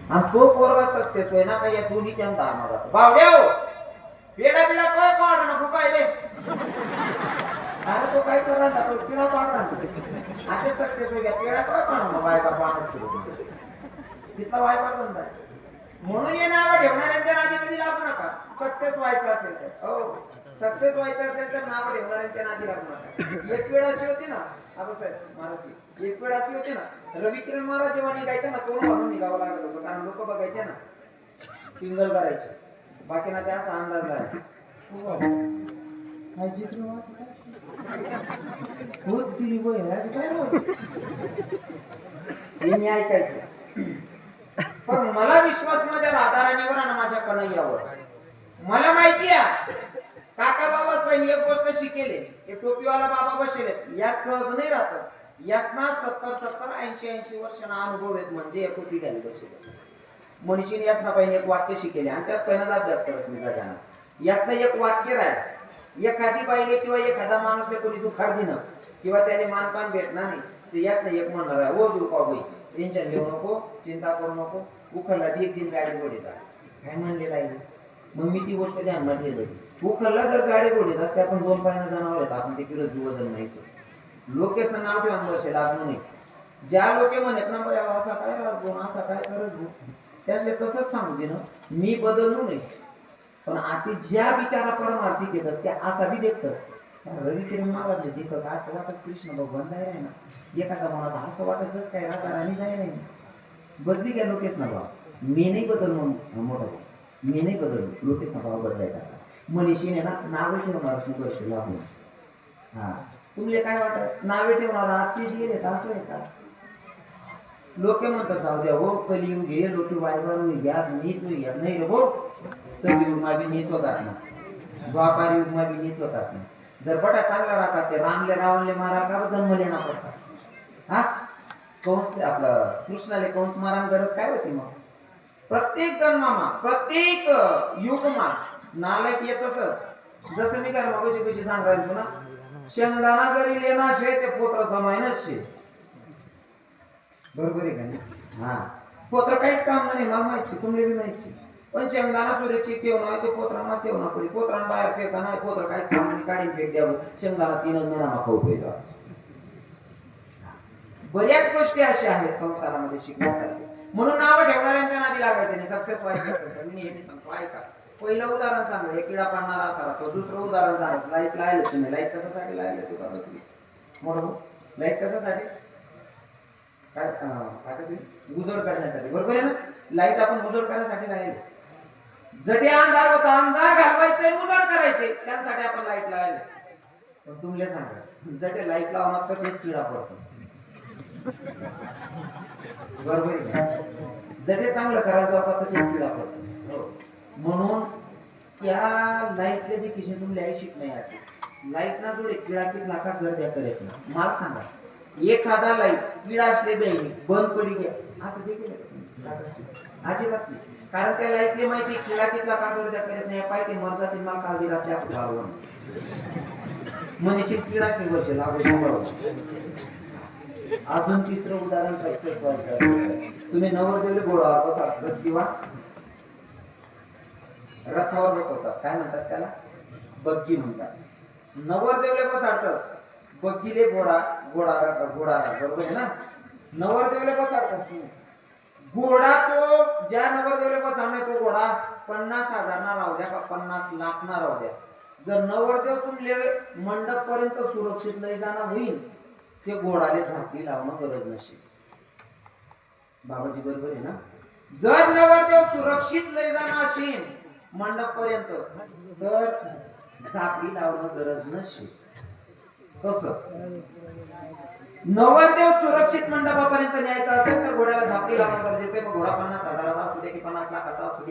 आणि तो पोरगा सक्सेस होय ना काय या दोन्ही त्या धारणा जातो बावड्या हो पेडा बिडा काय काढ नको काय रे अरे तो काय करणार ना तो पिढा पाडणार आता सक्सेस हो गया पेडा काय काढणार बायका पाहणार सुरू तिथला वाय पाडणार म्हणून हे नाव ठेवणाऱ्यांच्या नादी कधी लागू नका सक्सेस व्हायचं असेल तर हो सक्सेस व्हायचं असेल तर नाव ठेवणाऱ्यांच्या नादी लागू नका एक वेळ अशी होती ना आबासाहेब महाराजची एक वेळ अशी होती ना रवी किरण महाराज जेव्हा निघायचं ना तोंड भरून निघावं लागत होतं कारण लोक बघायचे ना पिंगल करायचे बाकी ना त्याचा अंदाज जायचा काय चित्र होत ती काय मी ऐकायचं पण मला विश्वास माझ्या राधाराणीवर आणि माझ्या कन्हैयावर मला माहिती आहे काका बाबा स्वयं एक गोष्ट शिकेले हे टोपीवाला बाबा बसले या सहज नाही राहत यासना 70-80 वर्षांना अनुभव आहेत म्हणजे या टोपी घाली बसले मनीषीने यासना पहिने एक वाक्य शिकेले आणि त्याच पहिल्यांदा अभ्यास करत मी जगाना यासना एक वाक्य राहील एखादी बाईले किंवा एखादा माणूसले कोणी दुखाड दिनं किंवा त्याने मानपान भेटणार नाही ते यासना एक म्हणणार आहे ओ दुर्पाबाई टेन्शन घेऊ नको चिंता करू नको उखलला एक दिन गाडी गोडीतात काय म्हणलेलं आहे मग मी ती गोष्ट ध्यानात ठेवली उखलला जर गाडी गोडीत असते आपण 2 पायानं जनावर आहेत आपण ते किलो वजन नाही लोकेशनं नाव ठेवून बसेल आपण नाही ज्या लोके म्हणत ना बाया असा काय राहतो असा काय करत त्यातले तसंच सांगू दे ना मी बदललो नाही पण आता ज्या विचारा परमार्थिक येत असते असा बी देखतच रवी किरण महाराज देखत असं वाटत कृष्ण भगवान जाय आहे ना एखादा म्हणाचा असं वाटत जस काय राहता आणि जाय नाही बदली घ्या लोकेश ना भाव मी नाही बदललो मोठा मी नाही बदललो लोकेश ना भाव बदलायचा मनीषीने ना नावे ठेवणार वर्ष लागून हा तुमले काय वाटत नावे ठेवणार आत्ते गेले असं आहे का लोक म्हणतात जाऊ द्या हो कलियुग घे लोक वायवर घ्या नीच घ्या नाही रे हो सगयुग मा बी नीच होतात ना द्वापार युग मा बी नीच होतात ना जर बटा चांगला राहतात ते रामले रावणले मारा का जन्मले ना पडतात हा कंस आपलं कृष्णाले कंस मारा गरज काय होती मग प्रत्येक जन्मामा प्रत्येक युगमा नालायक येत असत जसं मी काय मगाशी पैसे सांगायला पुन्हा शेंगदाणा जरी लेना शे ते पोत्र जमायनच शे बरोबर आहे का हा पोत्र काहीच काम नाही मला माहिती तुम्हाला बी माहिती पण शेंगदाणा सुरक्षित ठेवणं ते पोत्रांना ठेवणं पडे पोत्रांना बाहेर फेका नाही पोत्र काहीच काम नाही काढून फेक द्यावं शेंगदाणा 3 महिना खाऊ पाहिजे बऱ्याच गोष्टी अशा आहेत संसारामध्ये शिकण्यासाठी म्हणून नाव ठेवणाऱ्यांच्या नादी लागायचं नाही सक्सेस व्हायचं असेल तर मी हे सांगतो ऐका पहिलं उदाहरण सांगा एक किडा पाडणारा असा राहतो दुसरं उदाहरण सांगा लाईट लायलं तुम्ही लाईट कशासाठी लायलं तुला बसली मोठं लाईट कशासाठी काय उजळ करण्यासाठी बरोबर आहे ना लाईट आपण उजळ करण्यासाठी लायले जटे अंधार होता अंधार घालवायचे उजळ करायचे त्यासाठी आपण लाईट लायले पण तुमले सांगा जटे लाईट लावणार तर तेच किडा पडतो बरोबर आहे जटे चांगलं करायचं होता तर तेच किडा पडतो म्हणून त्या लाईटले देखील तुमले आई शिक नाही आली लाईट ना जोडे किडा किती लाखा गर्द्या करत ना मला सांगा एखादा लाईट किडा असले बहिणी बंद पडी घ्या असं देखील अजिबात नाही कारण त्या लाईटले माहिती किडा किती लाखा गर्द्या करत नाही पाहिजे मरजातील मला काल दिला त्या लावून मनीषी किडाच नाही वर्ष लागू अजून तिसरं उदाहरण सक्सेस व्हायचं तुम्ही नवरदेवले घोडावर बसवतात किंवा रथावर बसवतात काय म्हणतात त्याला बग्गी म्हणतात नवरदेवले बसवतात बग्गीले घोडा घोडा घोडा बरोबर आहे ना नवरदेवले बसवतात घोडा तो ज्या नवरदेवले बसवणार तो घोडा 50,000 ना राहू द्या का 50 लाख ना राहू द्या जर नवरदेव तुमले मंडप पर्यंत सुरक्षित लय जाणं होईल ते घोडाले झापली लावणं गरज नसेल बाबाजी बरोबर आहे ना जर नवरदेव सुरक्षित लय जाणं असेल मंडप पर्यंत तर झापली लावणं गरज नसेल तसं नवरदेव सुरक्षित मंडपापर्यंत न्यायचा असेल तर घोड्याला झापली लावणं गरजेचं आहे मग घोडा 50,000चा असू दे की 50 लाखाचा असू दे